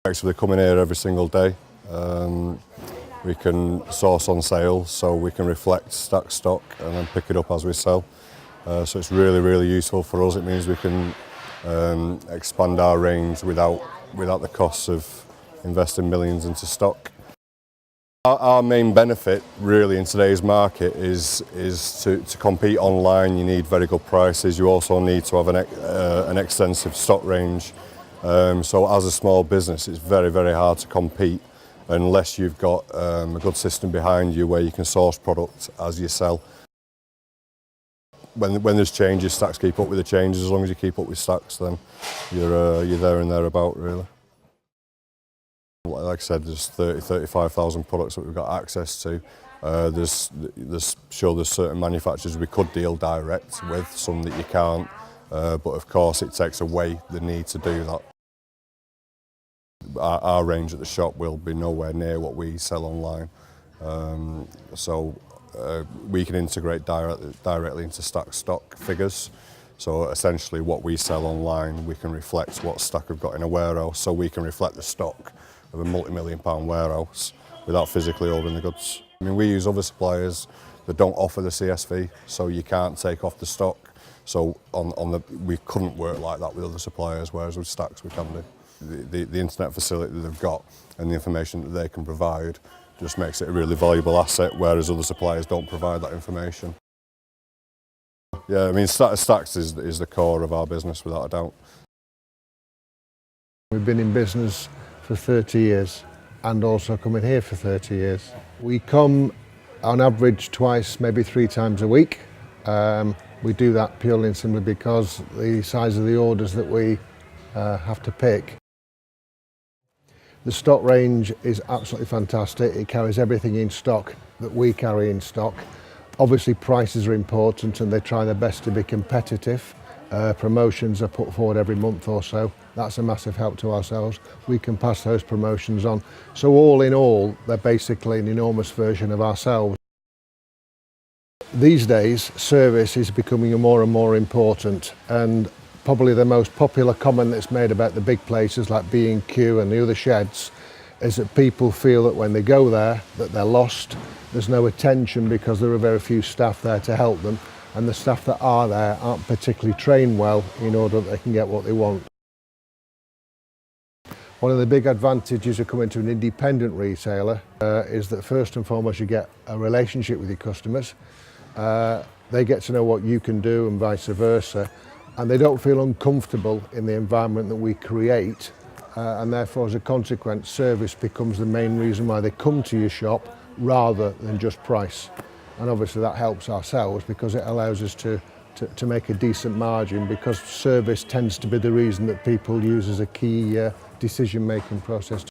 Actually, they come in here every single day. We can source on sale, so we can reflect stack stock and then pick it up as we sell. So it's really, really useful for us. It means we can expand our range without the costs of investing millions into stock. Our main benefit really in today's market is to compete online. You need very good prices. You also need to have an extensive stock range. So as a small business, it's very, very hard to compete unless you've got a good system behind you where you can source products as you sell. When there's changes, stacks keep up with the changes. As long as you keep up with stacks, then you're there and thereabout, really. Like I said, there's 35,000 products that we've got access to. There's certain manufacturers we could deal direct with, some that you can't, but of course it takes away the need to do that. Our range at the shop will be nowhere near what we sell online, so we can integrate directly into stack stock figures. So essentially what we sell online, we can reflect what stock we've got in a warehouse, so we can reflect the stock of a multi-million-pound warehouse without physically ordering the goods. I mean, we use other suppliers that don't offer the CSV, so you can't take off the stock. So we couldn't work like that with other suppliers, whereas with stacks we can do. The internet facility that they've got and the information that they can provide just makes it a really valuable asset, whereas other suppliers don't provide that information. Yeah, I mean, stacks is the core of our business, without a doubt. We've been in business for 30 years and also coming here for 30 years. We come on average twice, maybe 3 times a week. We do that purely and simply because the size of the orders that we have to pick. The stock range is absolutely fantastic. It carries everything in stock that we carry in stock. Obviously prices are important and they try their best to be competitive. Promotions are put forward every month or so. That's a massive help to ourselves. We can pass those promotions on. So all in all, they're basically an enormous version of ourselves. These days, service is becoming more and more important, and probably the most popular comment that's made about the big places like B&Q and the other sheds is that people feel that when they go there that they're lost. There's no attention because there are very few staff there to help them, and the staff that are there aren't particularly trained well in order that they can get what they want. One of the big advantages of coming to an independent retailer is that first and foremost you get a relationship with your customers. They get to know what you can do and vice versa, and they don't feel uncomfortable in the environment that we create, and therefore as a consequence service becomes the main reason why they come to your shop rather than just price. And obviously that helps ourselves because it allows us to make a decent margin, because service tends to be the reason that people use as a key decision-making process.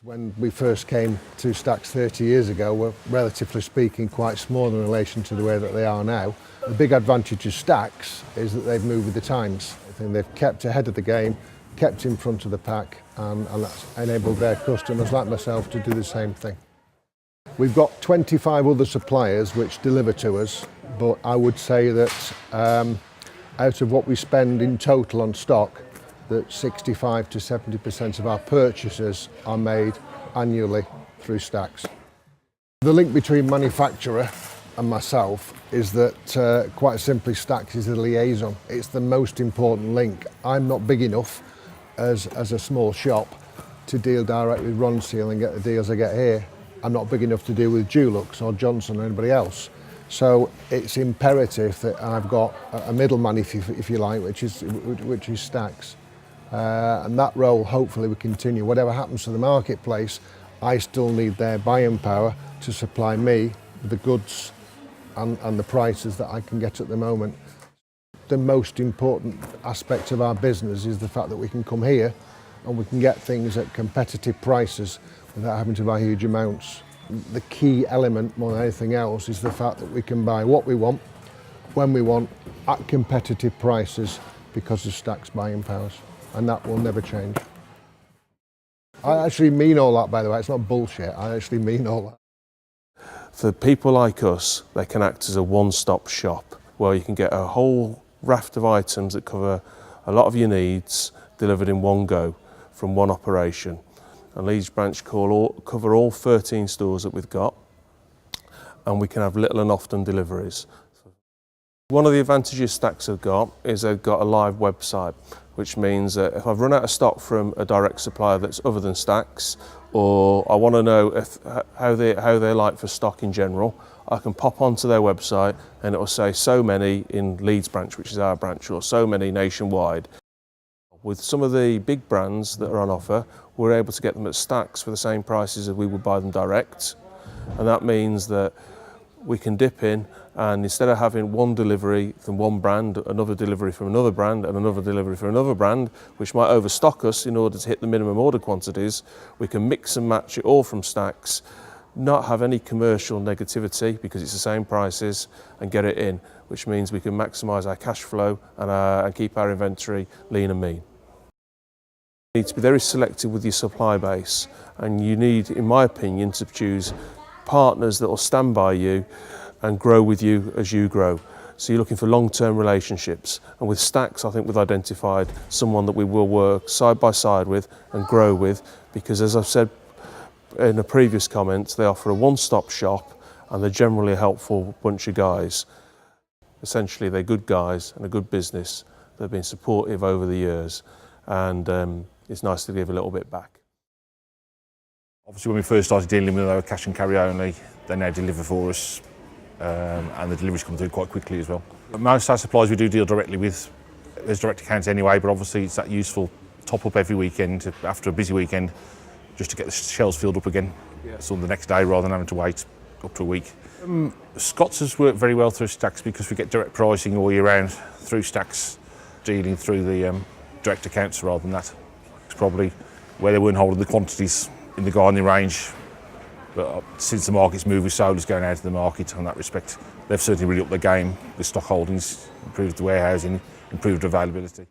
When we first came to Stacks 30 years ago, we're relatively speaking quite small in relation to the way that they are now. The big advantage of Stacks is that they've moved with the times. I think they've kept ahead of the game, kept in front of the pack, and that's enabled their customers like myself to do the same thing. We've got 25 other suppliers which deliver to us, but I would say that out of what we spend in total on stock, that 65 to 70% of our purchases are made annually through Stacks. The link between manufacturer and myself is that quite simply Stacks is a liaison. It's the most important link. I'm not big enough as a small shop to deal directly with Ronseal and get the deals I get here. I'm not big enough to deal with Dulux or Johnson or anybody else. So it's imperative that I've got a middleman, if you like, which is Stacks. And that role hopefully will continue. Whatever happens to the marketplace, I still need their buying power to supply me with the goods and the prices that I can get at the moment. The most important aspect of our business is the fact that we can come here and we can get things at competitive prices without having to buy huge amounts. The key element more than anything else is the fact that we can buy what we want, when we want, at competitive prices because of Stacks buying powers. And that will never change. I actually mean all that, by the way. It's not bullshit. I actually mean all that. For people like us, they can act as a one-stop shop where you can get a whole raft of items that cover a lot of your needs delivered in one go from one operation. And Leeds branch cover all 13 stores that we've got, and we can have little and often deliveries. One of the advantages Stacks have got is they've got a live website, which means that if I've run out of stock from a direct supplier that's other than Stacks, or I want to know how they like for stock in general, I can pop onto their website and it will say so many in Leeds branch, which is our branch, or so many nationwide. With some of the big brands that are on offer, we're able to get them at Stacks for the same prices as we would buy them direct. And that means that we can dip in, and instead of having one delivery from one brand, another delivery from another brand, and another delivery from another brand, which might overstock us in order to hit the minimum order quantities, we can mix and match it all from Stacks, not have any commercial negativity because it's the same prices, and get it in, which means we can maximise our cash flow and keep our inventory lean and mean. You need to be very selective with your supply base, and you need, in my opinion, to choose partners that will stand by you and grow with you as you grow. So you're looking for long-term relationships, and with Stacks I think we've identified someone that we will work side by side with and grow with, because as I've said in a previous comment, they offer a one-stop shop and they're generally a helpful bunch of guys. Essentially they're good guys and a good business. They've been supportive over the years, and it's nice to give a little bit back. Obviously when we first started dealing with our cash and carry only, they now deliver for us, and the deliveries come through quite quickly as well. Most of our suppliers we do deal directly with, there's direct accounts anyway, but obviously it's that useful top up every weekend after a busy weekend, just to get the shelves filled up again, so the next day rather than having to wait up to a week. Scott's has worked very well through Stacks because we get direct pricing all year round through Stacks, dealing through the direct accounts rather than that. It's probably where they weren't holding the quantities in the gardening range, but since the market's moved with solars going out of the market in that respect, they've certainly really upped their game with stock holdings, improved the warehousing, improved availability.